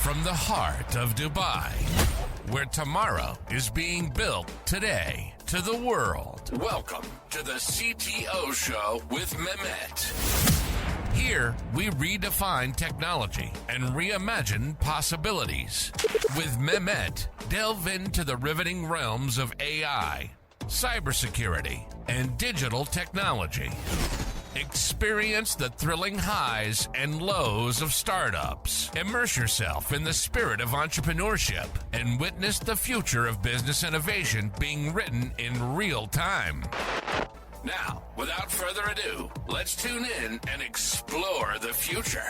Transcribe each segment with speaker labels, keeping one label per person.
Speaker 1: from the heart of Dubai, where tomorrow is being built today, to the world. Welcome to the CTO Show with Mehmet. Here, we redefine technology and reimagine possibilities. With Mehmet, delve into the riveting realms of AI, cybersecurity, and digital technology. Experience the thrilling highs and lows of startups. Immerse yourself in the spirit of entrepreneurship and witness the future of business innovation being written in real time. Now, without further ado, let's tune in and explore the future.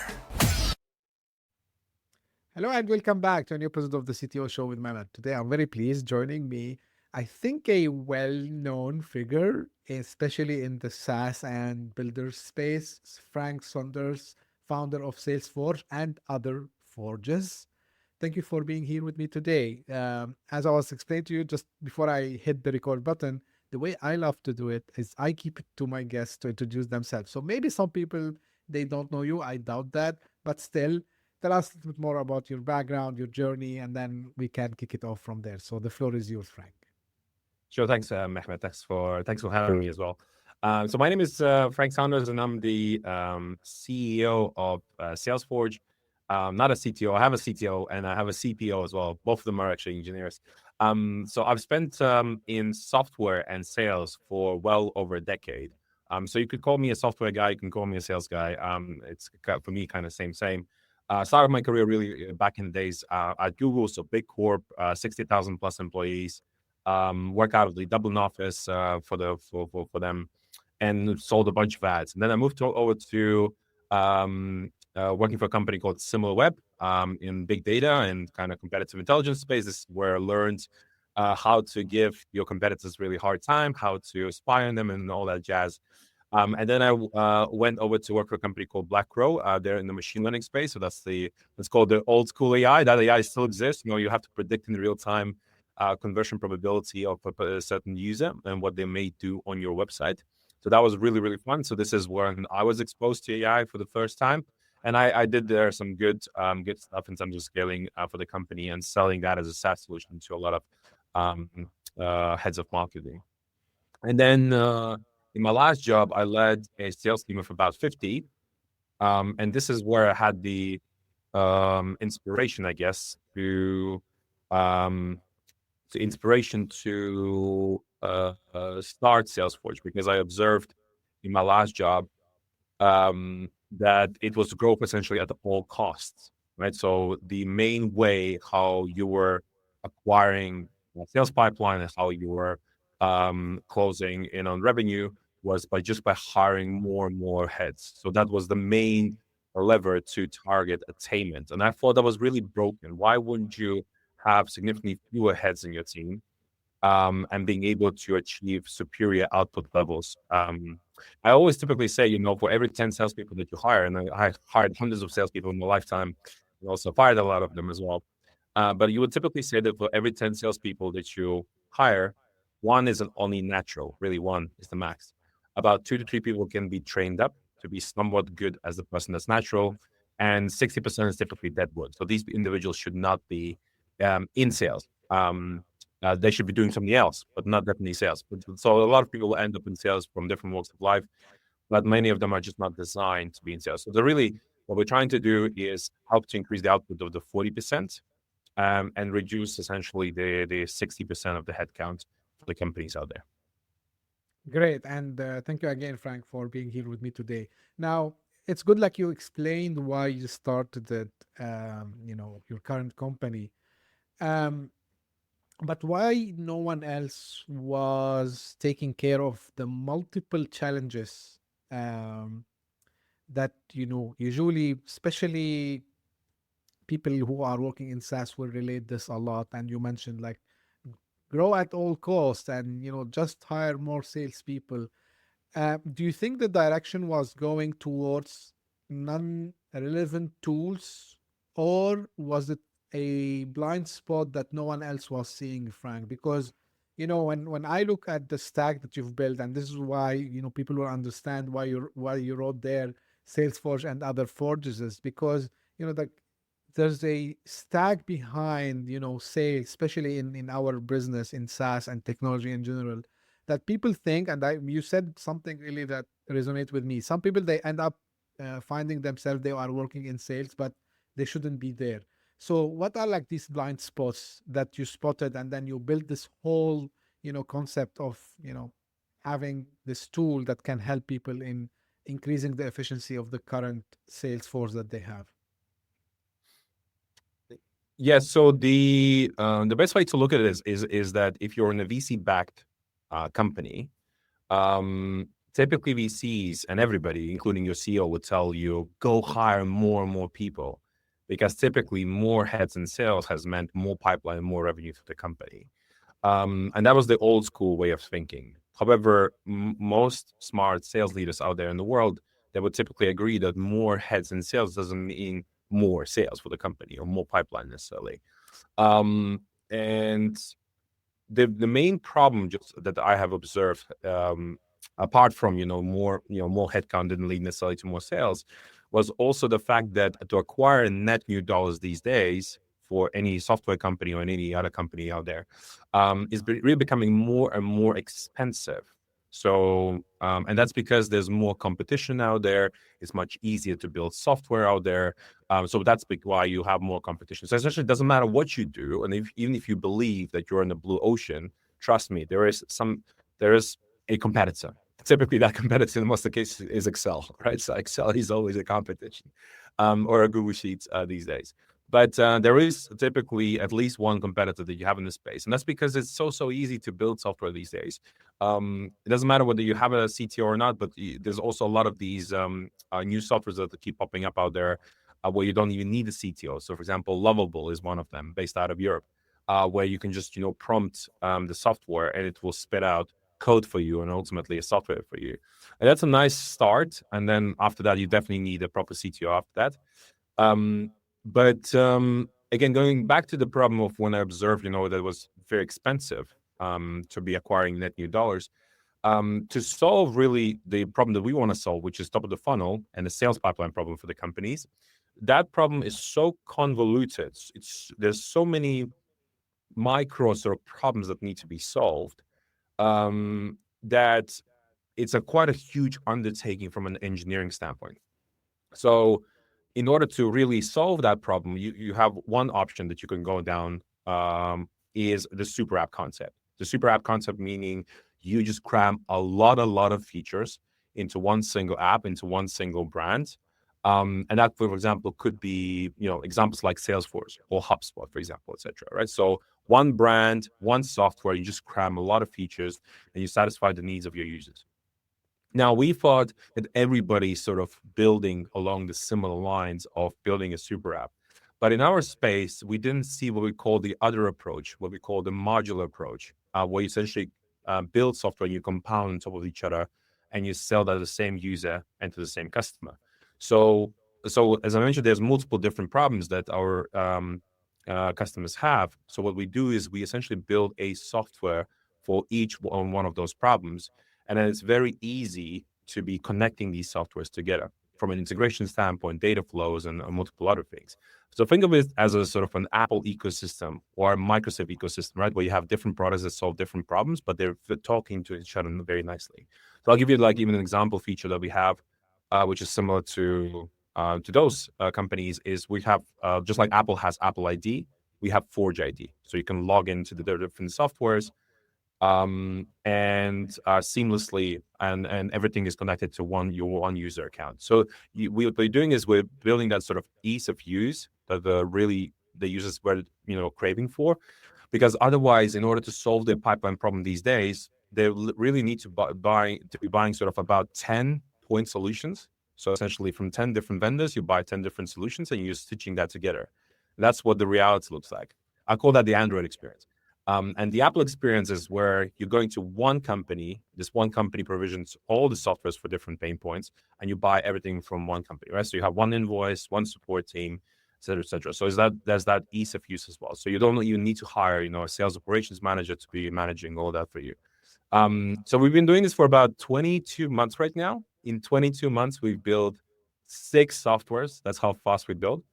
Speaker 2: Hello and welcome back to a new episode of the CTO Show with Mehmet. Today I'm very pleased joining me, I think a well-known figure, especially in the SaaS and builder space, Frank Sondors, founder of Salesforge and other forges. Thank you for being here with me today. As I was explaining to you just before I hit the record button, the way I love to do it is I keep it to my guests to introduce themselves. So maybe some people, they don't know you. I doubt that. But still, tell us a little bit more about your background, your journey, and then we can kick it off from there. So the floor is yours, Frank.
Speaker 3: Sure. Thanks, Mehmet. Thanks for having me as well. So my name is Frank Sondors, and I'm the CEO of Salesforge. Not a CTO. I have a CTO and I have a CPO as well. Both of them are actually engineers. So I've spent in software and sales for well over a decade. So you could call me a software guy. You can call me a sales guy. It's for me kind of same. Started my career really back in the days at Google, so big corp, 60,000 plus employees. Work out of the Dublin office for them, and sold a bunch of ads. And then I moved over to working for a company called SimilarWeb in big data and kind of competitive intelligence space. This is where I learned how to give your competitors really hard time, how to spy on them, and all that jazz. And then I went over to work for a company called Black Crow. They're in the machine learning space, so that's called the old school AI. That AI still exists. You have to predict in real time conversion probability of a certain user and what they may do on your website. So that was really, really fun. So this is when I was exposed to AI for the first time. And I did there some good stuff in terms of scaling for the company and selling that as a SaaS solution to a lot of heads of marketing. And then in my last job, I led a sales team of about 50. And this is where I had the inspiration, I guess, to start Salesforge, because I observed in my last job that it was growth essentially at all costs, right? So the main way how you were acquiring a sales pipeline and how you were closing in on revenue was by hiring more and more heads. So that was the main lever to target attainment. And I thought that was really broken. Why wouldn't you have significantly fewer heads in your team and being able to achieve superior output levels? I always typically say, for every 10 salespeople that you hire, and I hired hundreds of salespeople in my lifetime, and also fired a lot of them as well. But you would typically say that for every 10 salespeople that you hire, one is only natural, really one is the max. About 2 to 3 people can be trained up to be somewhat good as the person that's natural, and 60% is typically deadwood. So these individuals should not be in sales. They should be doing something else, but not definitely sales. So a lot of people will end up in sales from different walks of life, but many of them are just not designed to be in sales. So what we're trying to do is help to increase the output of the 40% and reduce essentially the 60% of the headcount for the companies out there.
Speaker 2: Great. And thank you again, Frank, for being here with me today. Now, it's good like you explained why you started it, your current company. But why no one else was taking care of the multiple challenges that, usually, especially people who are working in SaaS will relate this a lot. And you mentioned like grow at all costs and, just hire more salespeople. Do you think the direction was going towards non-relevant tools, or was it a blind spot that no one else was seeing, Frank? Because, when I look at the stack that you've built, and this is why, people will understand why you wrote there Salesforge and other forges, is because, there's a stack behind, sales, especially in our business, in SaaS and technology in general, that people think, and you said something really that resonates with me. Some people, they end up finding themselves, they are working in sales, but they shouldn't be there. So what are like these blind spots that you spotted, and then you built this whole, concept of, having this tool that can help people in increasing the efficiency of the current sales force that they have?
Speaker 3: Yeah, so the best way to look at it is that if you're in a VC-backed company, typically VCs and everybody, including your CEO, would tell you, go hire more and more people, because typically more heads in sales has meant more pipeline and more revenue for the company. And that was the old school way of thinking. However, most smart sales leaders out there in the world, they would typically agree that more heads in sales doesn't mean more sales for the company or more pipeline necessarily. And the main problem just that I have observed, apart from more headcount didn't lead necessarily to more sales, was also the fact that to acquire net new dollars these days for any software company or any other company out there is really becoming more and more expensive. So, and that's because there's more competition out there. It's much easier to build software out there. So that's why you have more competition. So essentially, it doesn't matter what you do. And even if you believe that you're in the blue ocean, trust me, there is a competitor. Typically, that competitor in most of the cases is Excel, right? So Excel is always a competition, or a Google Sheets these days. But there is typically at least one competitor that you have in this space. And that's because it's so easy to build software these days. It doesn't matter whether you have a CTO or not, but there's also a lot of these new softwares that keep popping up out there where you don't even need a CTO. So, for example, Lovable is one of them, based out of Europe, where you can just prompt the software and it will spit out code for you and ultimately a software for you. And that's a nice start. And then after that, you definitely need a proper CTO after that. But again, going back to the problem of when I observed, that it was very expensive to be acquiring net new dollars, to solve really the problem that we want to solve, which is top of the funnel and the sales pipeline problem for the companies. That problem is so convoluted. There's so many micro sort of problems that need to be solved that it's quite a huge undertaking from an engineering standpoint. So in order to really solve that problem, you have one option that you can go down is the super app concept. The super app concept meaning you just cram a lot of features into one single app, into one single brand. And that, for example, could be, examples like Salesforce or HubSpot, for example, etc. Right? So one brand, one software, you just cram a lot of features and you satisfy the needs of your users. Now, we thought that everybody's sort of building along the similar lines of building a super app. But in our space, we didn't see what we call the other approach, what we call the modular approach, where you essentially build software and you compound on top of each other and you sell that to the same user and to the same customer. So as I mentioned, there's multiple different problems that our customers have. So what we do is we essentially build a software for each one of those problems. And then it's very easy to be connecting these softwares together from an integration standpoint, data flows, and multiple other things. So think of it as a sort of an Apple ecosystem or a Microsoft ecosystem, right? Where you have different products that solve different problems, but they're talking to each other very nicely. So I'll give you like even an example feature that we have, which is similar to those companies, is we have, just like Apple has Apple ID, we have Forge ID. So you can log into the different softwares, and seamlessly, and everything is connected to your one user account. So what we're doing is we're building that sort of ease of use that the users were craving for, because otherwise, in order to solve their pipeline problem these days, they really need to be buying sort of about 10 point solutions. So essentially, from 10 different vendors, you buy 10 different solutions, and you're stitching that together. That's what the reality looks like. I call that the Android experience. And the Apple experience is where you're going to one company. This one company provisions all the softwares for different pain points, and you buy everything from one company, right? So you have one invoice, one support team, et cetera, et cetera. So there's that ease of use as well. So you don't even need to hire, a sales operations manager to be managing all that for you. So we've been doing this for about 22 months right now. In 22 months, we've built 6 softwares. That's how fast we build.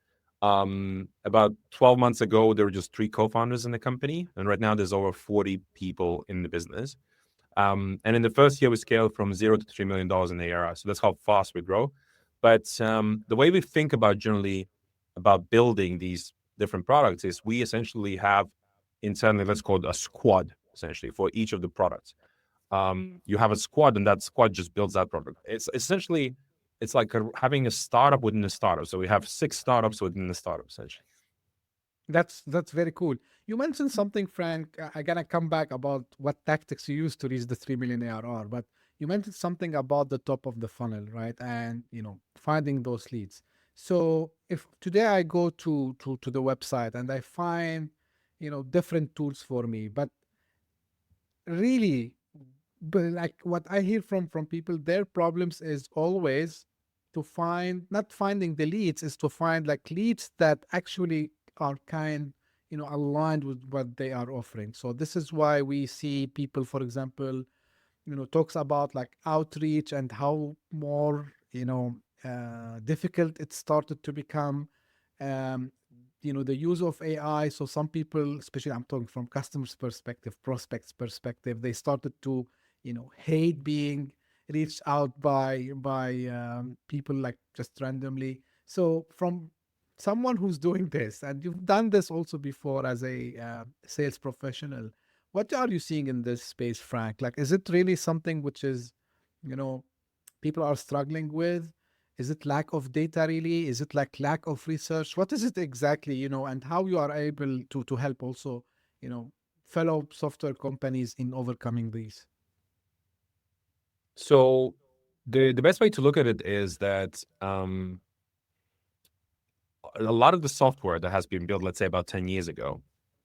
Speaker 3: About 12 months ago, there were just 3 co-founders in the company, and right now there's over 40 people in the business. And in the first year, we scaled from $0 to $3 million in ARR. So that's how fast we grow. But the way we think about generally about building these different products is we essentially have internally, let's call it a squad, essentially, for each of the products. You have a squad, and that squad just builds that product. It's essentially, it's like having a startup within a startup. So we have 6 startups within the startup, essentially.
Speaker 2: That's very cool. You mentioned something, Frank. I'm gonna come back about what tactics you use to reach the 3 million ARR, but you mentioned something about the top of the funnel, right? And finding those leads. So if today I go to the website and I find different tools for me, but really, but like what I hear from people, their problems is always to find, not finding the leads, is to find like leads that actually are aligned with what they are offering. So this is why we see people, for example, talks about like outreach and how more difficult it started to become. um the use of AI. So some people, especially I'm talking from customers perspective, prospects perspective, they started to hate being reached out by people like just randomly. So from someone who's doing this, and you've done this also before as a sales professional, what are you seeing in this space, Frank? Like, is it really something which is, you know, people are struggling with? Is it lack of data really? Is it like lack of research? What is it exactly, and how you are able to help also, fellow software companies in overcoming these?
Speaker 3: So the best way to look at it is that a lot of the software that has been built, let's say about 10 years ago,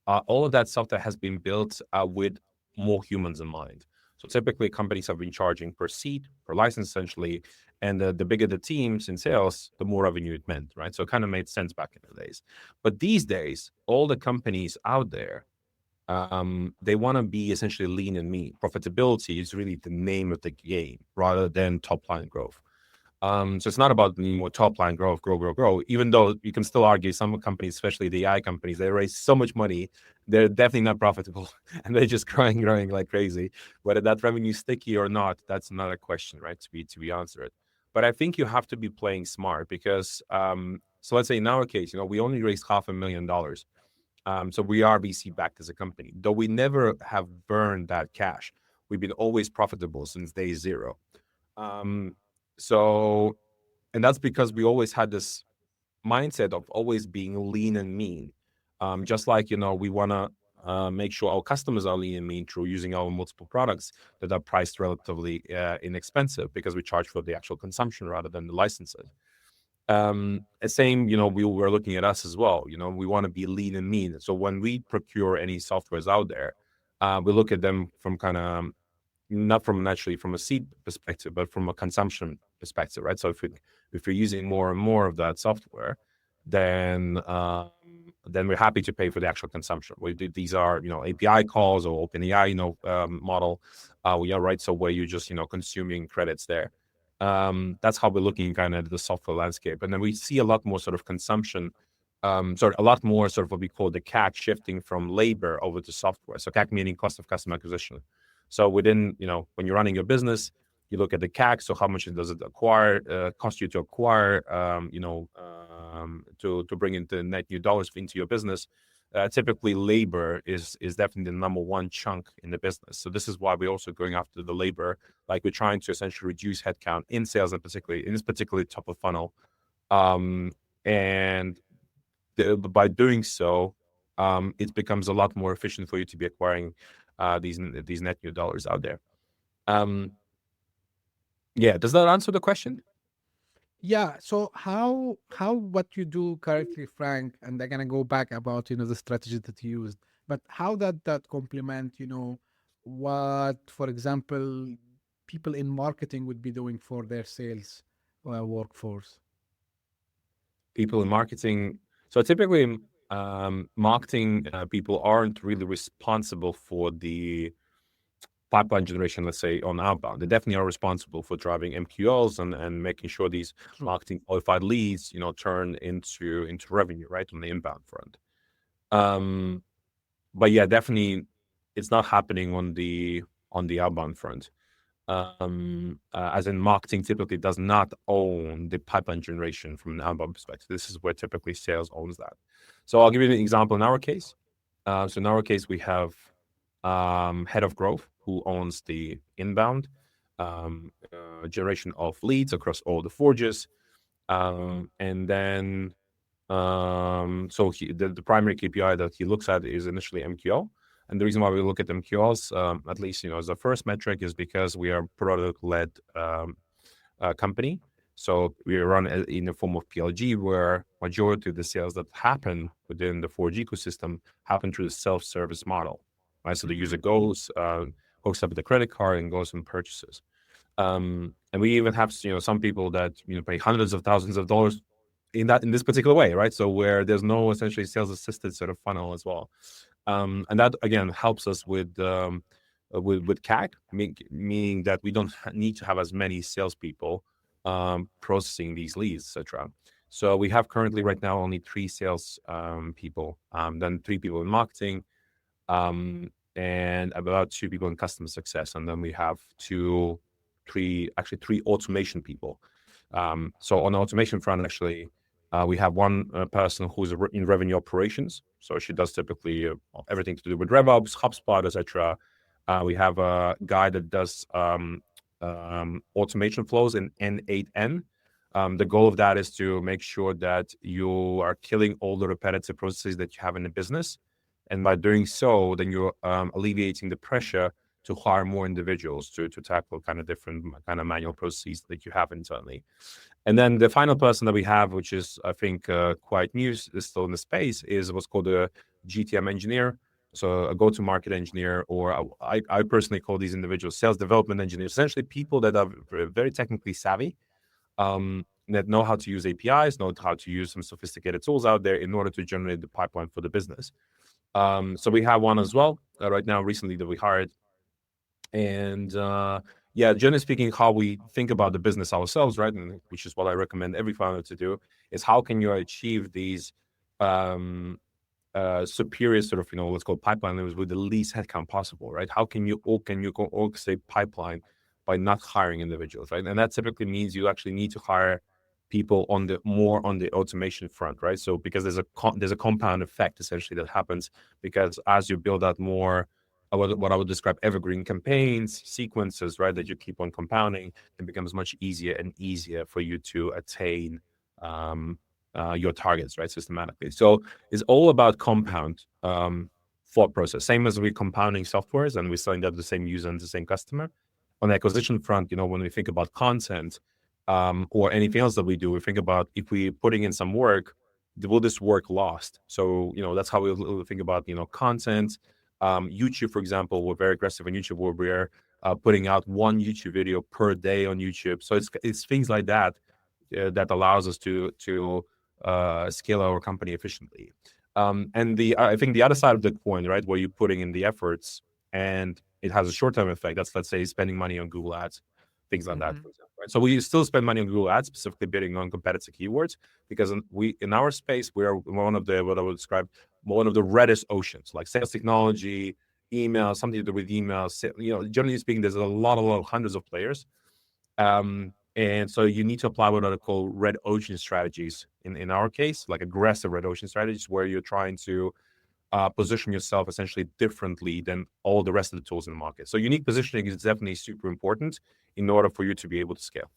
Speaker 3: all of that software has been built with more humans in mind. So typically companies have been charging per seat, per license essentially, and the bigger the teams in sales, the more revenue it meant, right? So it kind of made sense back in the days. But these days, all the companies out there, they want to be essentially lean and mean. Profitability is really the name of the game rather than top line growth. So it's not about more top line growth, grow, even though you can still argue some companies, especially the AI companies, they raise so much money, they're definitely not profitable and they're just growing like crazy. Whether that revenue is sticky or not, that's another question, right? To be answered. But I think you have to be playing smart because, so let's say in our case, we only raised $500,000. So we are VC backed as a company, though we never have burned that cash. We've been always profitable since day 0. So, and that's because we always had this mindset of always being lean and mean. Just like, we want to make sure our customers are lean and mean through using our multiple products that are priced relatively inexpensive because we charge for the actual consumption rather than the licenses. Same, we were looking at us as well. We want to be lean and mean. So when we procure any softwares out there, we look at them from kind of not from naturally from a seat perspective, but from a consumption perspective, right? So if you're using more and more of that software, then we're happy to pay for the actual consumption. These are API calls or OpenAI model. We are right. So where you're just consuming credits there. That's how we're looking kind of at the software landscape, and then we see a lot more sort of consumption. A lot more sort of what we call the CAC shifting from labor over to software. So CAC meaning cost of customer acquisition. So within, when you're running your business, you look at the CAC. So how much does it cost you to acquire, to bring in the net new dollars into your business? Typically, labor is definitely the number one chunk in the business. So this is why we're also going after the labor. Like we're trying to essentially reduce headcount in sales, and particularly in this particular top of funnel. By doing so, it becomes a lot more efficient for you to be acquiring these net new dollars out there. Does that answer the question?
Speaker 2: Yeah. So how what you do currently, Frank, and they're gonna go back about the strategy that you used, but how that complement what, for example, people in marketing would be doing for their sales workforce?
Speaker 3: People in marketing. So typically, marketing people aren't really responsible for the pipeline generation, let's say on outbound. They definitely are responsible for driving MQLs and making sure these marketing qualified leads, turn into revenue, right, on the inbound front. But yeah, definitely, it's not happening on the outbound front. As in, marketing typically does not own the pipeline generation from an outbound perspective. This is where typically sales owns that. So I'll give you an example in our case. So in our case, we have head of growth who owns the inbound generation of leads across all the forges. And then, so the primary KPI that he looks at is initially MQL. And the reason why we look at MQLs, at least, as a first metric, is because we are a product-led company. So we run in the form of PLG, where majority of the sales that happen within the Forge ecosystem happen through the self-service model, right? So the user goes, hooks up with the credit card and goes and purchases. And we even have, some people that, pay hundreds of thousands of dollars in this particular way, right? So where there's no essentially sales assisted sort of funnel as well. And that again helps us with CAC, meaning that we don't need to have as many salespeople processing these leads, etc. So we have currently right now only 3 sales people, then 3 people in marketing, and about 2 people in customer success, and then we have 3 automation people. So on the automation front, actually, we have one person who's in revenue operations. So she does typically everything to do with RevOps, HubSpot, etc. We have a guy that does automation flows in N8N. The goal of that is to make sure that you are killing all the repetitive processes that you have in the business. And by doing so, then you're alleviating the pressure to hire more individuals to tackle kind of different kind of manual processes that you have internally. And then the final person that we have, which is, I think, quite new, is still in the space, is what's called a GTM engineer. So a go-to-market engineer, or I personally call these individuals sales development engineers, essentially people that are very technically savvy, that know how to use APIs, know how to use some sophisticated tools out there in order to generate the pipeline for the business. So we have one as well right now, recently, that we hired. And yeah, generally speaking, how we think about the business ourselves, right, and which is what I recommend every founder to do, is how can you achieve these superior sort of, let's call pipeline levels with the least headcount possible, right? How can you orchestrate pipeline by not hiring individuals, right? And that typically means you actually need to hire people more on the automation front, right? So because there's a compound effect essentially that happens, because as you build out more what I would describe evergreen campaigns, sequences, right, that you keep on compounding, it becomes much easier and easier for you to attain your targets, right, systematically. So it's all about compound thought process. Same as we're compounding softwares and we're selling that to the same user and the same customer. On the acquisition front, when we think about content or anything else that we do, we think about, if we're putting in some work, will this work last? So, that's how we think about, content. YouTube, for example, we're very aggressive on YouTube, where we're putting out 1 YouTube video per day on YouTube. So it's things like that that allows us to scale our company efficiently. And I think the other side of the coin, right, where you're putting in the efforts and it has a short-term effect. That's, let's say, spending money on Google Ads, things like that, for example. Right? So we still spend money on Google Ads, specifically bidding on competitive keywords, because in our space, we are one of the, what I would describe, one of the reddest oceans, like sales technology, email, something to do with emails. Generally speaking, there's a lot, hundreds of players. And so you need to apply what I call red ocean strategies. In our case, like aggressive red ocean strategies, where you're trying to position yourself essentially differently than all the rest of the tools in the market. So unique positioning is definitely super important in order for you to be able to scale.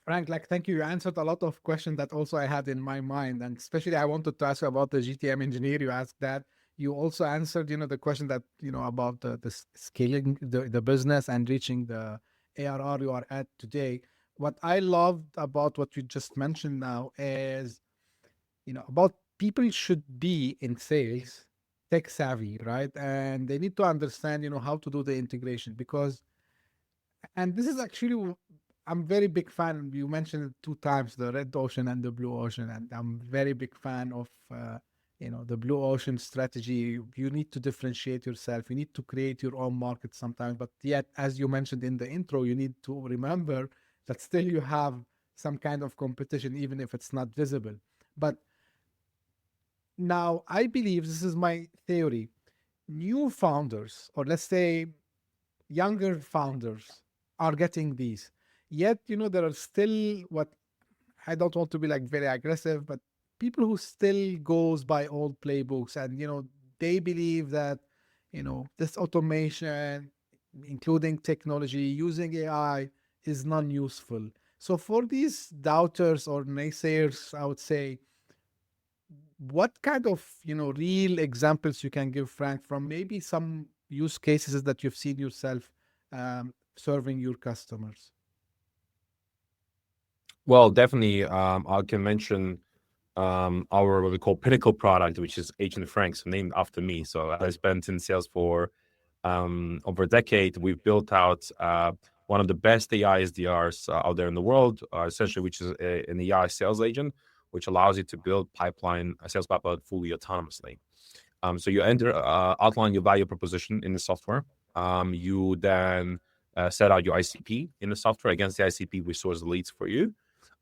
Speaker 2: Frank, thank you. You answered a lot of questions that also I had in my mind. And especially I wanted to ask you about the GTM engineer. You asked that. You also answered, the question that, about the scaling the business and reaching the ARR you are at today. What I loved about what you just mentioned now is, about people should be in sales tech savvy, right? And they need to understand, how to do the integration, because, and this is actually, I'm very big fan. You mentioned it 2 times, the red ocean and the blue ocean, and I'm very big fan of the blue ocean strategy. You need to differentiate yourself. You need to create your own market sometimes. But yet, as you mentioned in the intro, you need to remember that still you have some kind of competition, even if it's not visible. But now I believe, this is my theory, new founders, or let's say younger founders, are getting these. Yet, there are still, what I don't want to be like very aggressive, but people who still goes by old playbooks, and they believe that this automation, including technology, using AI, is non-useful. So for these doubters or naysayers, I would say, what kind of real examples you can give, Frank, from maybe some use cases that you've seen yourself serving your customers?
Speaker 3: Well, definitely, I can mention our what we call pinnacle product, which is Agent Frank, so named after me. So I spent in sales for over a decade. We've built out one of the best AI SDRs out there in the world, essentially, which is an AI sales agent, which allows you to build a sales pipeline fully autonomously. So you outline your value proposition in the software. You then set out your ICP in the software. Against the ICP, we source the leads for you.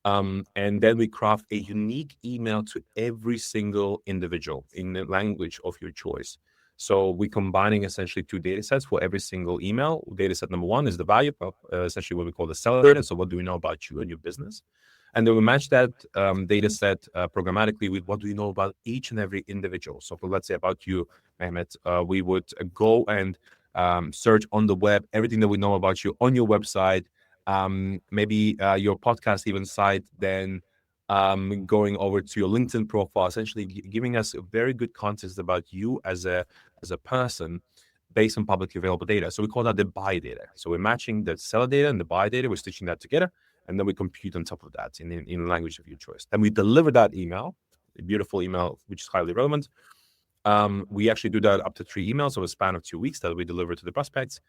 Speaker 3: And then we craft a unique email to every single individual in the language of your choice. So we're combining essentially two data sets for every single email. Data set number one is the value, essentially what we call the seller data. So what do we know about you and your business? And then we match that data set programmatically with what do you know about each and every individual. So let's say about you, Mehmet, we would go and search on the web everything that we know about you on your website, maybe your podcast even site, then going over to your LinkedIn profile, essentially giving us a very good context about you as a person based on publicly available data. So we call that the buy data. So we're matching the seller data and the buy data, we're stitching that together, and then we compute on top of that in the language of your choice. Then we deliver that email, a beautiful email, which is highly relevant. We actually do that up to 3 emails over a span of 2 weeks that we deliver to the prospects.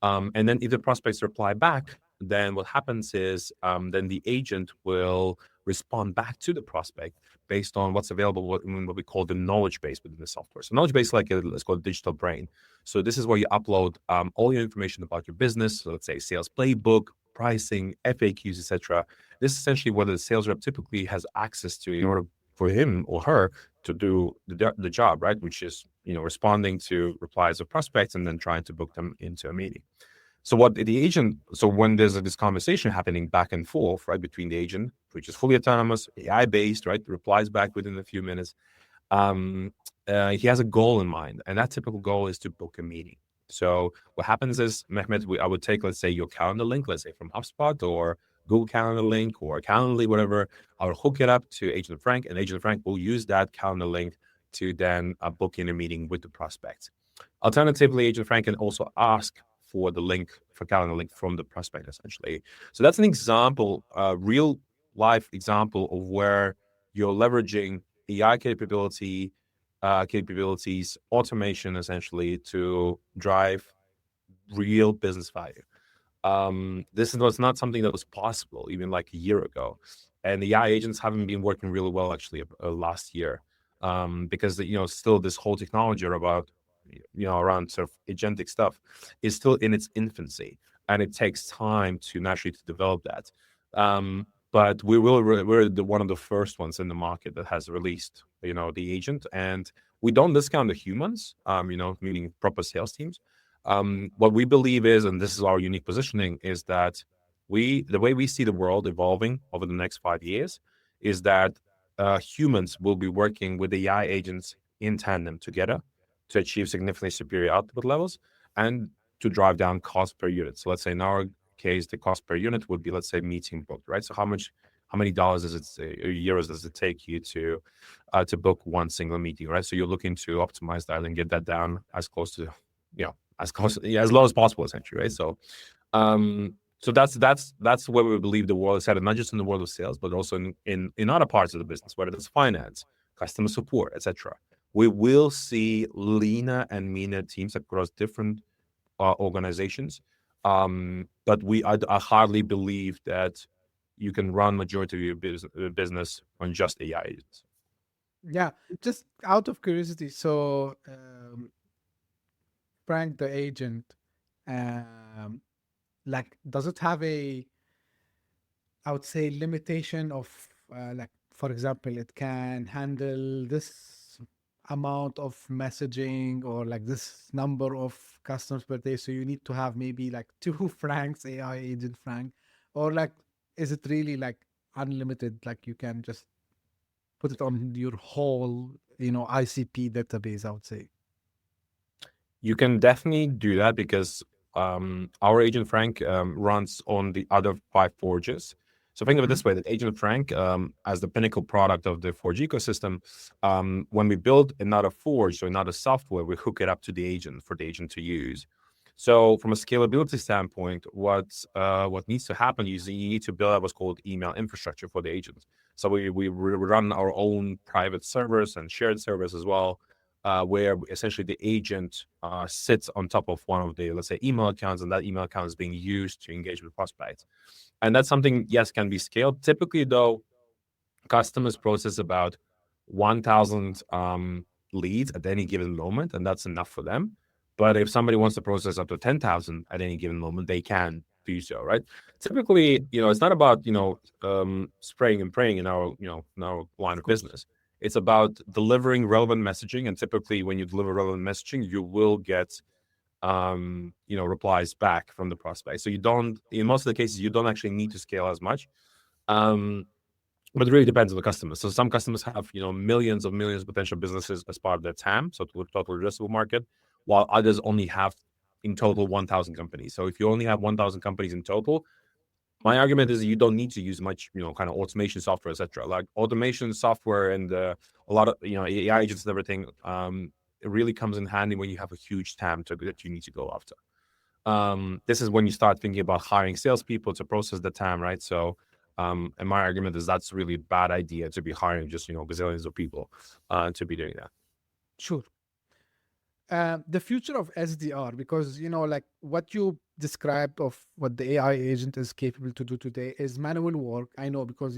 Speaker 3: And then if the prospects reply back, then what happens is then the agent will respond back to the prospect based on what's available, what we call the knowledge base within the software. So knowledge base is like let's call it digital brain. So this is where you upload all your information about your business. So let's say sales playbook, pricing, FAQs, etc. This is essentially what the sales rep typically has access to in order for him or her to do the job, right? Which is, responding to replies of prospects and then trying to book them into a meeting. So when there's this conversation happening back and forth, right, between the agent, which is fully autonomous, AI-based, right, replies back within a few minutes, he has a goal in mind, and that typical goal is to book a meeting. So what happens is, Mehmet, I would take, let's say, your calendar link, let's say from HubSpot or Google Calendar link or Calendly, whatever. I will hook it up to Agent Frank, and Agent Frank will use that calendar link to then book in a meeting with the prospect. Alternatively, Agent Frank can also ask for the calendar link from the prospect, essentially. So that's an example, a real life example of where you're leveraging AI capabilities, automation, essentially, to drive real business value. This was not something that was possible even like a year ago. And the AI agents haven't been working really well, actually, last year, because, still this whole technology about, around sort of agentic stuff is still in its infancy, and it takes time to naturally to develop that. But we're one of the first ones in the market that has released, the agent, and we don't discount the humans, meaning proper sales teams. What we believe is, and this is our unique positioning, is that the way we see the world evolving over the next 5 years is that humans will be working with AI agents in tandem together to achieve significantly superior output levels and to drive down cost per unit. So let's say in our case, the cost per unit would be, let's say, meeting booked, right? So how many dollars euros does it take you to book one single meeting, right? So you're looking to optimize that and get that down as close to, as low as possible, essentially, right? So, so that's where we believe the world is headed, not just in the world of sales, but also in other parts of the business, whether it's finance, customer support, etc. We will see leaner and meaner teams across different organizations, but I hardly believe that you can run majority of your business on just AI agents.
Speaker 2: Yeah, just out of curiosity, so Frank the agent, um, like, does it have a, I would say, limitation of, like, for example, it can handle this amount of messaging or like this number of customers per day. So you need to have maybe like two Franks, AI agent Frank, or like, is it really like unlimited? Like you can just put it on your whole, ICP database, I would say.
Speaker 3: You can definitely do that because our agent Frank runs on the other 5 forges. So think of it
Speaker 2: Mhm.
Speaker 3: this way: that agent Frank, as the pinnacle product of the Forge ecosystem, when we build another forge, so another software, we hook it up to the agent for the agent to use. So from a scalability standpoint, what needs to happen is you need to build out what's called email infrastructure for the agent. So we run our own private servers and shared servers as well, where essentially the agent sits on top of one of the, let's say, email accounts, and that email account is being used to engage with prospects. And that's something, yes, can be scaled. Typically, though, customers process about 1,000 leads at any given moment, and that's enough for them. But if somebody wants to process up to 10,000 at any given moment, they can do so, right? Typically, it's not about, spraying and praying in our, in our line
Speaker 2: Of
Speaker 3: of
Speaker 2: course.
Speaker 3: business. It's about delivering relevant messaging. And typically when you deliver relevant messaging, you will get, replies back from the prospect. So you don't, in most of the cases, you don't actually need to scale as much. Um, but it really depends on the customer. So some customers have, millions of potential businesses as part of their TAM, so total addressable market, while others only have in total 1,000 companies. So if you only have 1,000 companies in total, my argument is you don't need to use much, kind of automation software, etc. Like automation software and a lot of, AI agents and everything. It really comes in handy when you have a huge TAM that you need to go after. This is when you start thinking about hiring salespeople to process the TAM, right? So, and my argument is that's really a bad idea to be hiring just, gazillions of people to be doing that.
Speaker 2: Sure. The future of SDR, because like what you described of what the AI agent is capable to do today is manual work. I know because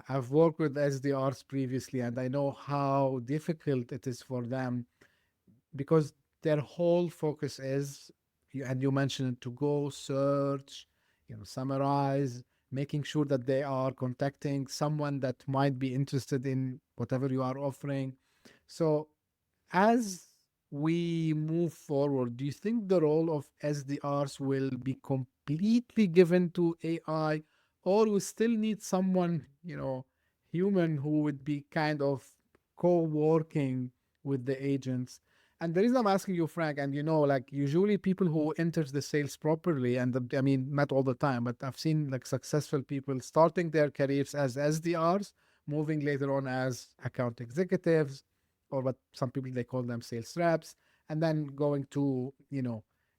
Speaker 2: I've worked with SDRs previously, and I know how difficult it is for them because their whole focus is, and you mentioned it, to go search, summarize, making sure that they are contacting someone that might be interested in whatever you are offering. So as we move forward, do you think the role of SDRs will be completely given to AI, or we still need someone, human, who would be kind of co-working with the agents? And the reason I'm asking you, Frank, and like usually people who enters the sales properly, and I mean, not all the time, but I've seen like successful people starting their careers as SDRs, moving later on as account executives, or what some people they call them sales reps, and then going to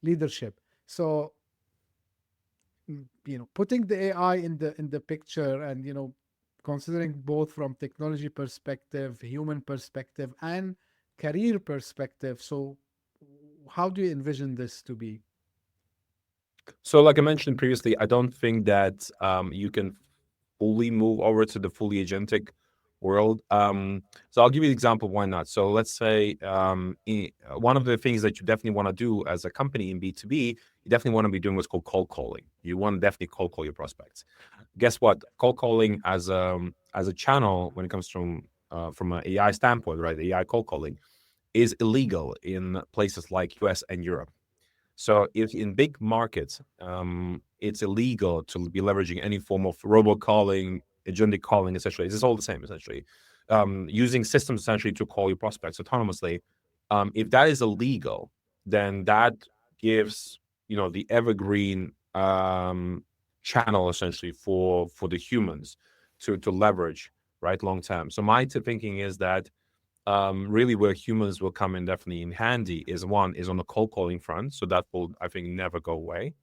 Speaker 2: leadership. So putting the AI in the picture, and considering both from technology perspective, human perspective, and career perspective. So how do you envision this to be?
Speaker 3: So, like I mentioned previously, I don't think that you can fully move over to the fully agentic world. So I'll give you an example why not. So let's say one of the things that you definitely want to do as a company in B2B, you definitely want to be doing what's called cold calling. You want to definitely cold call your prospects. Guess what? Cold calling as a channel when it comes from an AI standpoint, right? AI cold calling is illegal in places like US and Europe. So if in big markets, it's illegal to be leveraging any form of robocalling, agentic calling, essentially. It's all the same, essentially. Using systems essentially to call your prospects autonomously. If that is illegal, then that gives the evergreen channel essentially for the humans to leverage, right, long term. So my thinking is that really where humans will come in definitely in handy is one is on the cold calling front. So that will, I think, never go away.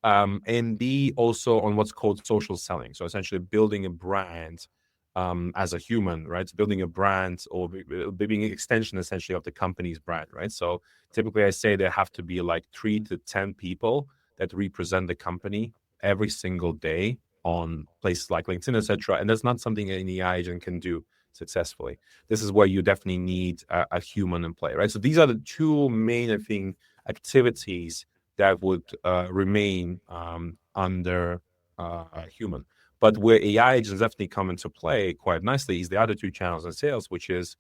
Speaker 3: And B, also on what's called social selling. So essentially building a brand as a human, right? So building a brand or being an extension essentially of the company's brand, right? So typically I say there have to be like 3 to 10 people that represent the company every single day on places like LinkedIn, etc. And that's not something an AI agent can do. successfully. This is where you definitely need a human in play, right? So these are the two main, I think, activities that would remain under human. But where AI agents definitely come into play quite nicely is the other two channels in sales, which is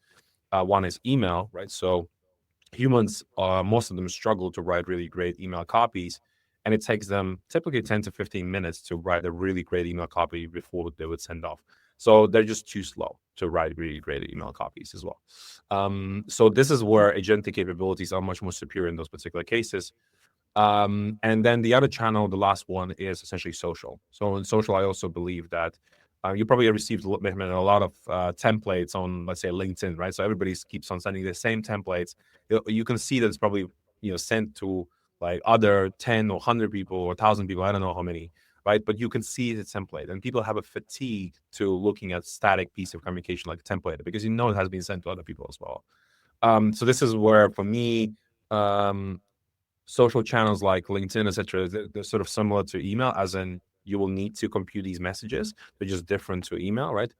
Speaker 3: one is email, right? So humans, most of them struggle to write really great email copies, and it takes them typically 10 to 15 minutes to write a really great email copy before they would send off. So they're just too slow to write really great email copies as well. So this is where agentic capabilities are much more superior in those particular cases. And then the other channel, the last one, is essentially social. So in social, I also believe that you probably received a lot of templates on, let's say, LinkedIn, right? So everybody keeps on sending the same templates. You can see that it's probably sent to like other 10 or 100 people or 1,000 people. I don't know how many, right? But you can see the template, and people have a fatigue to looking at static piece of communication like a template because it has been sent to other people as well. So this is where, for me, social channels like LinkedIn, etc., they're sort of similar to email, as in you will need to compute these messages. They're just different to email, right?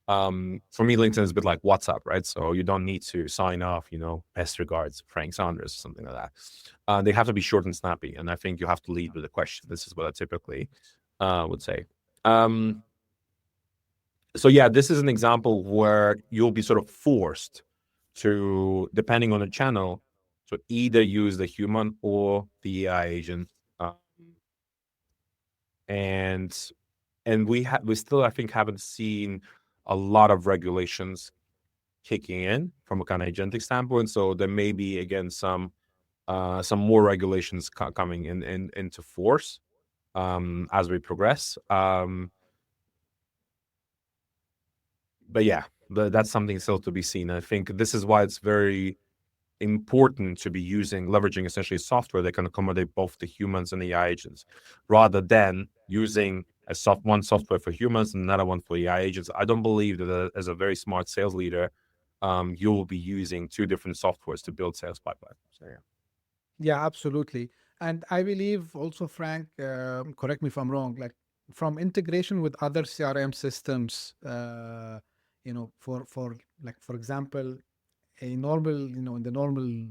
Speaker 3: For me, LinkedIn is a bit like WhatsApp, right? So you don't need to sign off, best regards, Frank Sondors, or something like that. They have to be short and snappy, and I think you have to lead with a question. This is what I typically would say. So yeah, this is an example where you'll be sort of forced to, depending on the channel, to either use the human or the AI agent. And we still, I think, haven't seen a lot of regulations kicking in from a kind of agentic standpoint. So there may be, again, some more regulations coming into force as we progress. But yeah, that's something still to be seen. I think this is why it's very important to be leveraging essentially software that can accommodate both the humans and the AI agents, rather than using one software for humans and another one for AI agents. I don't believe that as a very smart sales leader, you will be using two different softwares to build sales pipeline. So yeah.
Speaker 2: Yeah, absolutely. And I believe also, Frank, correct me if I'm wrong, like from integration with other CRM systems, for example, a normal, in the normal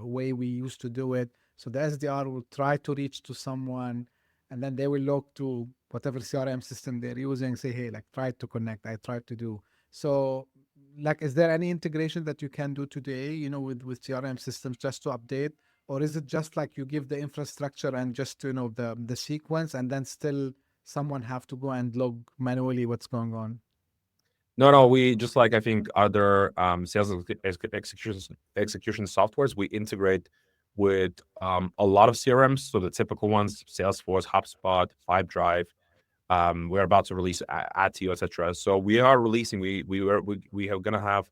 Speaker 2: way we used to do it. So the SDR will try to reach to someone, and then they will look to whatever CRM system they're using, say, hey, like try to connect, I tried to do. So like, is there any integration that you can do today, with CRM systems just to update? Or is it just like you give the infrastructure and just, the sequence, and then still someone have to go and log manually what's going on?
Speaker 3: No, we just, like, I think, other sales execution softwares, we integrate with a lot of CRMs. So the typical ones, Salesforce, HubSpot, Pipedrive. We're about to release Attio, etc. So we are releasing. We are gonna have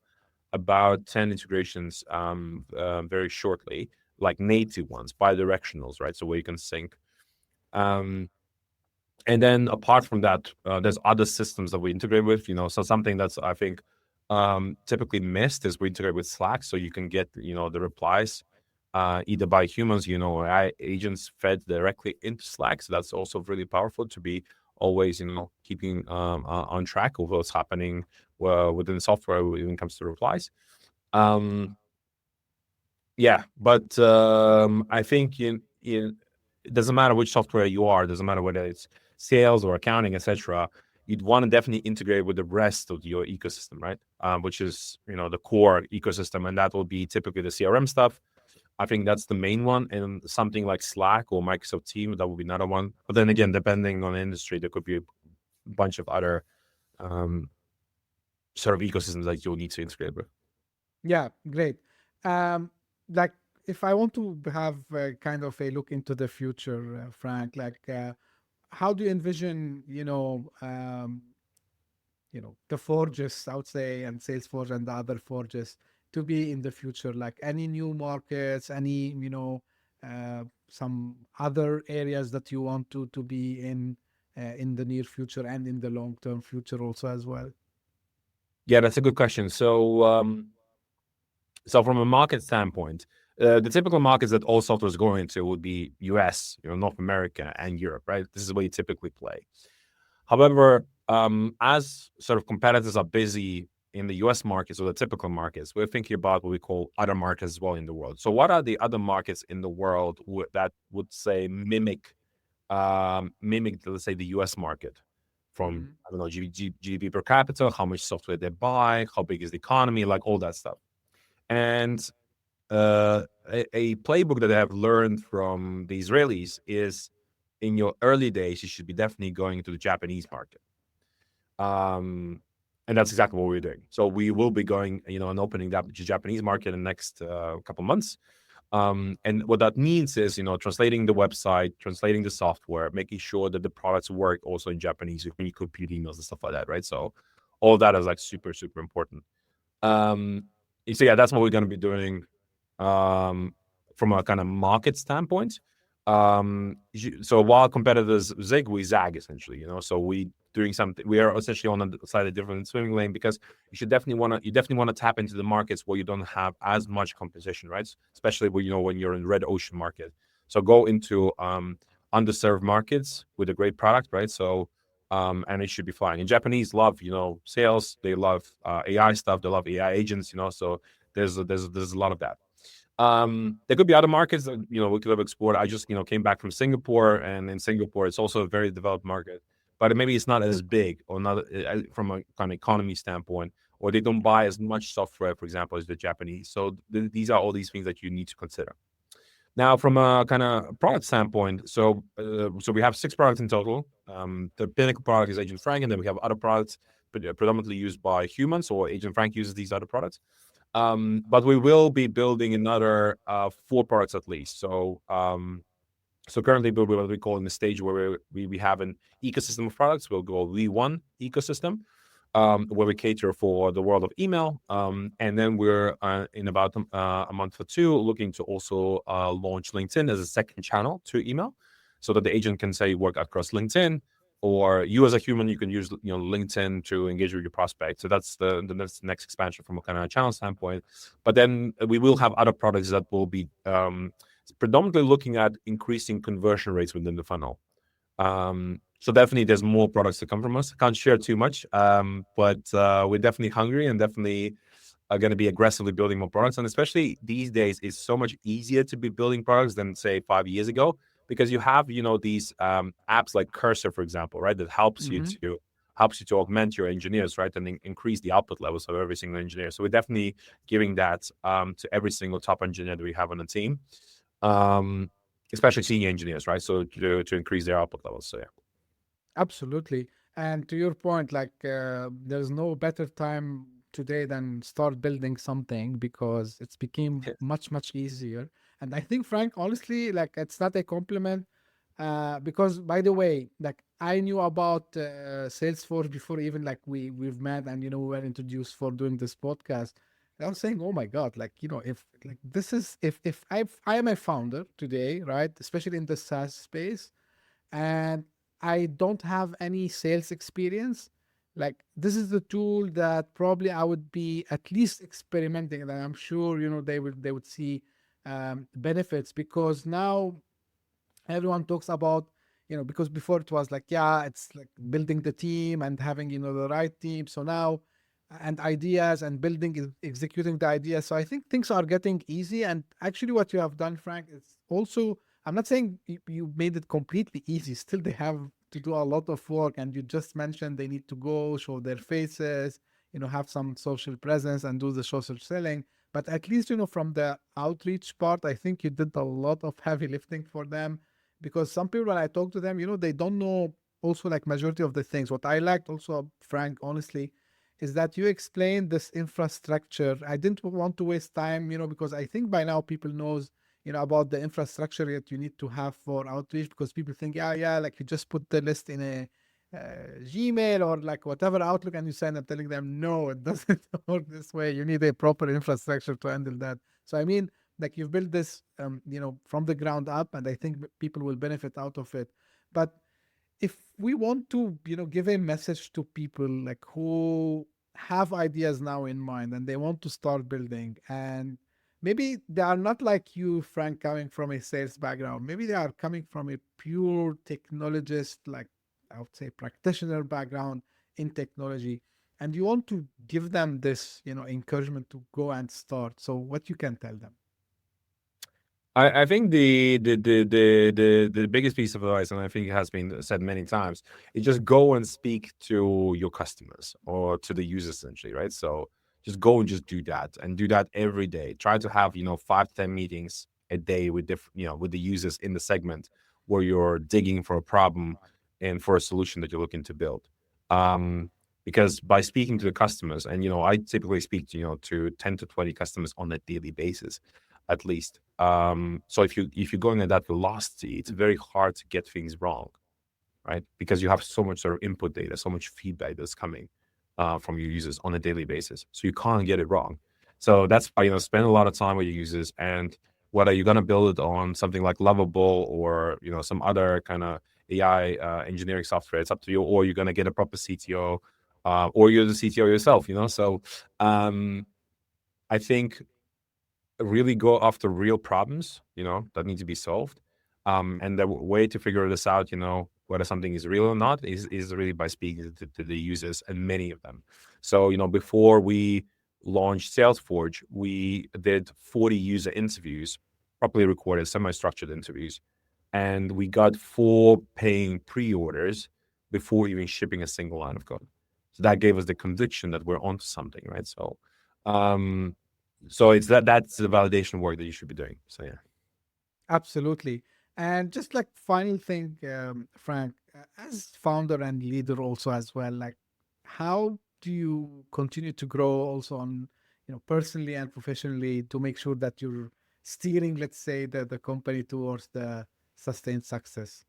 Speaker 3: about 10 integrations very shortly, like native ones, bidirectionals, right? So where you can sync. And then apart from that, there's other systems that we integrate with, so something that's, I think, typically missed is we integrate with Slack, so you can get, the replies either by humans, or AI agents fed directly into Slack. So that's also really powerful to be always, keeping on track of what's happening within software when it comes to replies. Yeah, but I think it doesn't matter which software you are, it doesn't matter whether it's sales or accounting, etc. You'd want to definitely integrate with the rest of your ecosystem, right? Which is, the core ecosystem, and that will be typically the CRM stuff. I think that's the main one, and something like Slack or Microsoft Teams, that will be another one. But then again, depending on the industry, there could be a bunch of other sort of ecosystems that you'll need to integrate with.
Speaker 2: Yeah, great. Like, if I want to have kind of a look into the future, Frank, like, how do you envision, the forges, I would say, and Salesforce and the other forges to be in the future? Like, any new markets, any, some other areas that you want to be in the near future and in the long-term future also as well?
Speaker 3: Yeah, that's a good question. So from a market standpoint, the typical markets that all software is going into would be US, North America, and Europe, right? This is where you typically play. However, as sort of competitors are busy in the US markets or the typical markets, we're thinking about what we call other markets as well in the world. So what are the other markets in the world that would say mimic, let's say, the US market from, I don't know, GDP per capita, how much software they buy, how big is the economy, like all that stuff. And a playbook that I have learned from the Israelis is in your early days, you should be definitely going to the Japanese market. And that's exactly what we're doing. So we will be going, and opening that Japanese market in the next couple months. And what that means is, translating the website, translating the software, making sure that the products work also in Japanese when you compute emails and stuff like that, right? So all that is like super, super important. So yeah, that's what we're going to be doing from a kind of market standpoint. So while competitors zig, we zag essentially, so we are essentially on a slightly different swimming lane, because you definitely want to tap into the markets where you don't have as much competition, right? Especially when you're in red ocean market. So go into underserved markets with a great product, right? So and it should be fine. And Japanese love, sales. They love AI stuff. They love AI agents, so there's a lot of that. There could be other markets that, we could have explored. I just, came back from Singapore, and in Singapore, it's also a very developed market, but maybe it's not as big, or not from a kind of economy standpoint, or they don't buy as much software, for example, as the Japanese. So these are all these things that you need to consider. Now, from a kind of product standpoint, so we have 6 products in total. The pinnacle product is Agent Frank, and then we have other products predominantly used by humans, or Agent Frank uses these other products. But we will be building another 4 products at least. So currently we're what we call in the stage where we have an ecosystem of products. We'll go V1 ecosystem, where we cater for the world of email. And then we're in about a month or 2 looking to also launch LinkedIn as a second channel to email, so that the agent can say work across LinkedIn, or you as a human, you can use LinkedIn to engage with your prospect. So that's the next expansion from a kind of channel standpoint. But then we will have other products that will be predominantly looking at increasing conversion rates within the funnel. So definitely there's more products to come from us. I can't share too much, but we're definitely hungry and definitely are going to be aggressively building more products. And especially these days, it's so much easier to be building products than, say, 5 years ago, because you have, these apps like Cursor, for example, right? That helps you to augment your engineers, right? And increase the output levels of every single engineer. So we're definitely giving that to every single top engineer that we have on the team, especially senior engineers, right? So to increase their output levels. So yeah.
Speaker 2: Absolutely. And to your point, like there's no better time today than start building something, because it's became much, much easier. And I think, Frank, honestly, like it's not a compliment, because by the way, like I knew about Salesforce before even like we've met, and we were introduced for doing this podcast. I was saying, oh my God, like if like this is if I am a founder today, right, especially in the SaaS space, and I don't have any sales experience, like this is the tool that probably I would be at least experimenting, and I'm sure they would see benefits, because now everyone talks about because before it was like, yeah, it's like building the team and having the right team. So now, and ideas and building executing the ideas. So I think things are getting easy. And actually what you have done, Frank, is also, I'm not saying you made it completely easy, still they have to do a lot of work. And you just mentioned they need to go show their faces, have some social presence and do the social selling. But at least from the outreach part, I think you did a lot of heavy lifting for them, because some people, when I talk to them, they don't know also like majority of the things. What I liked also, Frank, honestly, is that you explained this infrastructure. I didn't want to waste time, because I think by now people knows, about the infrastructure that you need to have for outreach, because people think, yeah, like you just put the list in a Gmail or like whatever Outlook and you send. I'm telling them, no, it doesn't work this way. You need a proper infrastructure to handle that. So I mean, like you've built this, from the ground up, and I think people will benefit out of it. But if we want to, give a message to people like who have ideas now in mind and they want to start building, and maybe they are not like you, Frank, coming from a sales background. Maybe they are coming from a pure technologist, like I would say practitioner background in technology. and you want to give them this, encouragement to go and start. So what you can tell them?
Speaker 3: I think the biggest piece of advice, and I think it has been said many times, is just go and speak to your customers or to the users essentially, right? So just go and just do that, and do that every day. Try to have 5 to 10 meetings a day with different with the users in the segment where you're digging for a problem and for a solution that you're looking to build. Because by speaking to the customers, and I typically speak to 10 to 20 customers on a daily basis, at least. So if you're going at that velocity, it's very hard to get things wrong, right? Because you have so much sort of input data, so much feedback that's coming from your users on a daily basis. So you can't get it wrong. So that's why spend a lot of time with your users, and whether you're gonna build it on something like Lovable or some other kind of AI engineering software, it's up to you. Or you're gonna get a proper CTO, or you're the CTO yourself. So I think really go after real problems, that need to be solved. And the way to figure this out, whether something is real or not, is really by speaking to the users, and many of them. So, before we launched Salesforge, we did 40 user interviews, properly recorded, semi-structured interviews, and we got 4 paying pre-orders before even shipping a single line of code. So that gave us the conviction that we're onto something, right? So it's that's the validation work that you should be doing. So yeah.
Speaker 2: Absolutely. And just like final thing, Frank, as founder and leader also as well, like how do you continue to grow also on, personally and professionally, to make sure that you're steering, let's say, the company towards the sustained success?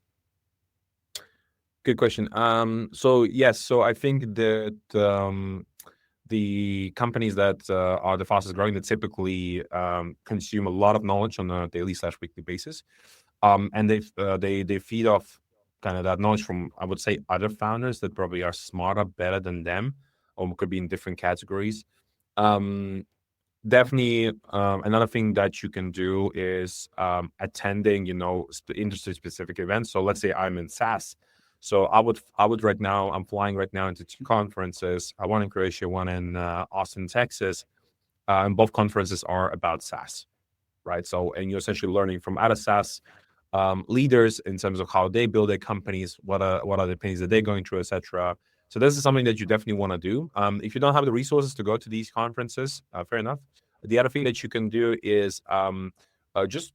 Speaker 3: Good question. So yes, so I think that the companies that are the fastest growing, that typically consume a lot of knowledge on a daily/weekly basis, and they feed off kind of that knowledge from, I would say, other founders that probably are smarter, better than them, or could be in different categories. Definitely, another thing that you can do is attending, industry specific events. So let's say I'm in SaaS. So I would right now, I'm flying right now into 2 conferences. One in Croatia, one in Austin, Texas. And both conferences are about SaaS, right? So, and you're essentially learning from other SaaS leaders in terms of how they build their companies, what are the pains that they're going through, etc. So this is something that you definitely want to do. If you don't have the resources to go to these conferences, fair enough. The other thing that you can do is just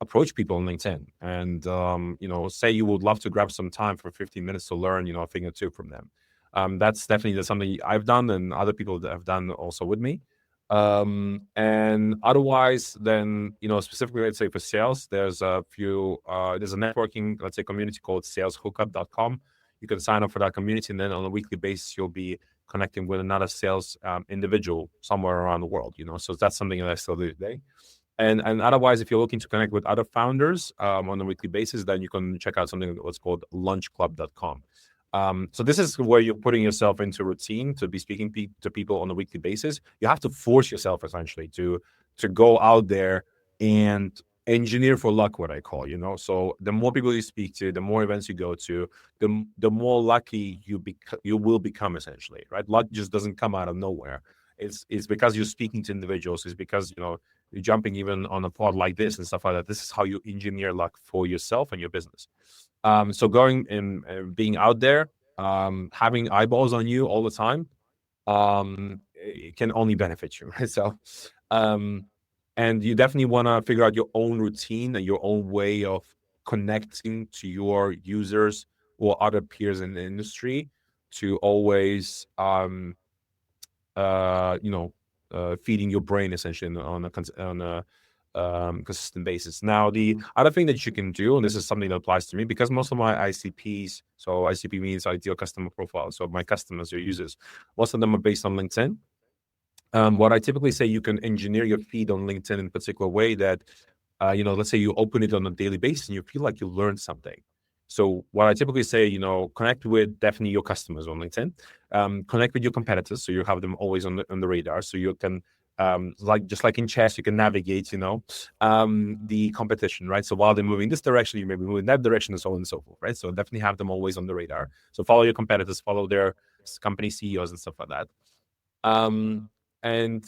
Speaker 3: approach people on LinkedIn, and say you would love to grab some time for 15 minutes to learn a thing or two from them. That's definitely something I've done, and other people that have done also with me. And otherwise, then specifically, let's say for sales, there's a networking, let's say, community called saleshookup.com. You can sign up for that community, and then on a weekly basis you'll be connecting with another sales individual somewhere around the world. So that's something that I still do today. And otherwise, if you're looking to connect with other founders on a weekly basis, then you can check out something what's called lunchclub.com. So this is where you're putting yourself into routine to be speaking to people on a weekly basis. You have to force yourself essentially to go out there and engineer for luck, what I call. So the more people you speak to, the more events you go to, the more lucky you will become essentially, right? Luck just doesn't come out of nowhere. It's because you're speaking to individuals. It's because you're jumping even on a pod like this and stuff like that. This is how you engineer luck for yourself and your business. So going and being out there, having eyeballs on you all the time, it can only benefit you, right? So, and you definitely want to figure out your own routine and your own way of connecting to your users or other peers in the industry to always, feeding your brain essentially on a consistent basis. Now, the other thing that you can do, and this is something that applies to me, because most of my ICPs, so ICP means ideal customer profile, so my customers, your users, most of them are based on LinkedIn. What I typically say, you can engineer your feed on LinkedIn in a particular way that, let's say you open it on a daily basis and you feel like you learned something. So what I typically say, connect with definitely your customers on LinkedIn, connect with your competitors, so you have them always on the radar, so you can just like in chess, you can navigate, the competition, right? So while they're moving this direction, you may be moving that direction, and so on and so forth, right? So definitely have them always on the radar. So follow your competitors, follow their company CEOs and stuff like that. And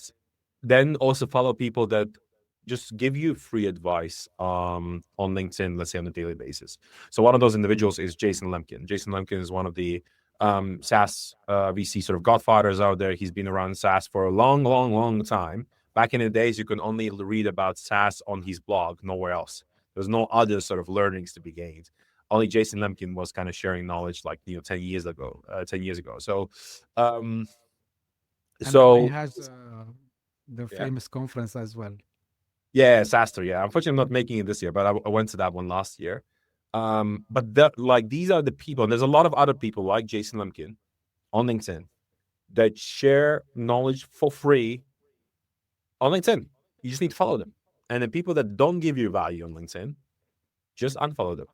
Speaker 3: then also follow people that just give you free advice on LinkedIn, let's say on a daily basis. So one of those individuals is Jason Lemkin. Jason Lemkin is one of the SaaS VC sort of godfathers out there. He's been around SaaS for a long time. Back in the days, you could only read about SaaS on his blog, nowhere else. There's no other sort of learnings to be gained. Only Jason Lemkin was kind of sharing knowledge, like 10 years ago. So,
Speaker 2: And he has the famous conference as well.
Speaker 3: Yeah, SaaStr. Yeah, unfortunately, I'm not making it this year, but I went to that one last year. But these are the people, and there's a lot of other people like Jason Lemkin on LinkedIn that share knowledge for free on LinkedIn. You just need to follow them. And the people that don't give you value on LinkedIn, just unfollow them.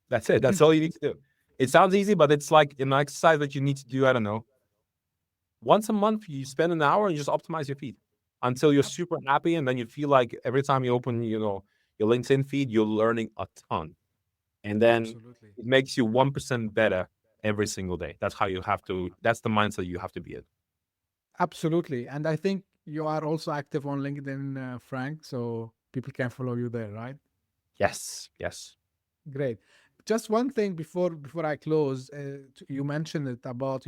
Speaker 3: That's it. That's all you need to do. It sounds easy, but it's like an exercise that you need to do, I don't know. Once a month, you spend an hour and you just optimize your feed until you're super happy. And then you feel like every time you open, your LinkedIn feed, you're learning a ton. And then it makes you 1% better every single day. That's that's the mindset you have to be in.
Speaker 2: Absolutely. And I think you are also active on LinkedIn, Frank, so people can follow you there, right?
Speaker 3: Yes.
Speaker 2: Great. Just one thing before I close, you mentioned it about,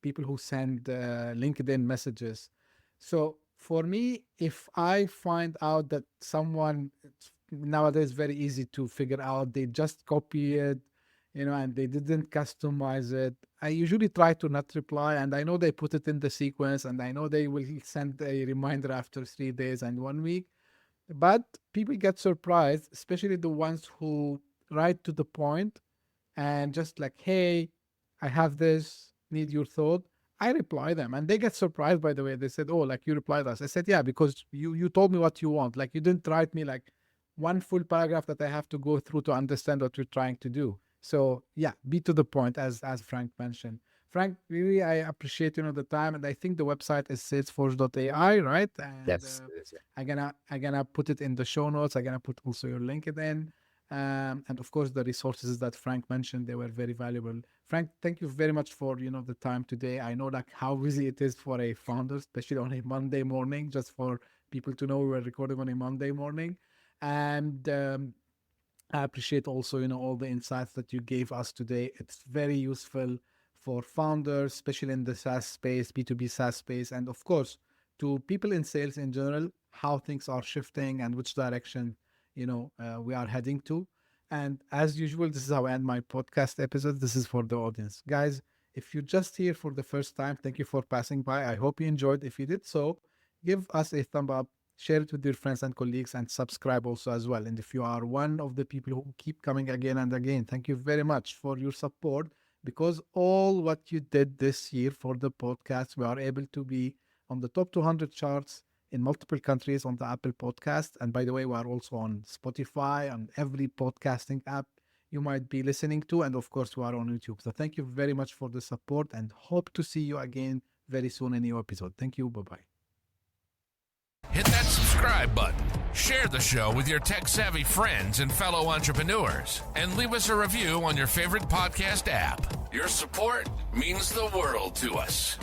Speaker 2: people who send LinkedIn messages. So for me, if I find out that someone, nowadays very easy to figure out, they just copy it, and they didn't customize it, I usually try to not reply. And I know they put it in the sequence, and I know they will send a reminder after 3 days and 1 week. But people get surprised, especially the ones who write to the point and just like, hey, I have this, need your thought. I reply them, and they get surprised, by the way. They said, oh, like, you replied us. I said, yeah, because you told me what you want. Like, you didn't write me like one full paragraph that I have to go through to understand what you're trying to do. So yeah, be to the point, as Frank mentioned. Frank, really, I appreciate, the time. And I think the website is salesforge.ai, right? And
Speaker 3: yes.
Speaker 2: I'm gonna put it in the show notes. I'm gonna put also your LinkedIn. And of course, the resources that Frank mentioned, they were very valuable. Frank, thank you very much for, the time today. I know like how busy it is for a founder, especially on a Monday morning, just for people to know we were recording on a Monday morning. And I appreciate also, all the insights that you gave us today. It's very useful for founders, especially in the SaaS space, B2B SaaS space, and of course, to people in sales in general, how things are shifting and which direction we are heading to. And as usual, this is how I end my podcast episode. This is for the audience. Guys, if you're just here for the first time, thank you for passing by. I hope you enjoyed. If you did so, give us a thumb up, share it with your friends and colleagues, and subscribe also as well. And if you are one of the people who keep coming again and again, thank you very much for your support, because all what you did this year for the podcast, we are able to be on the top 200 charts in multiple countries on the Apple Podcast. And by the way, we are also on Spotify, on every podcasting app you might be listening to. And of course, we are on YouTube. So thank you very much for the support, and hope to see you again very soon in a new episode. Thank you. Bye-bye.
Speaker 1: Hit that subscribe button, share the show with your tech-savvy friends and fellow entrepreneurs, and leave us a review on your favorite podcast app. Your support means the world to us.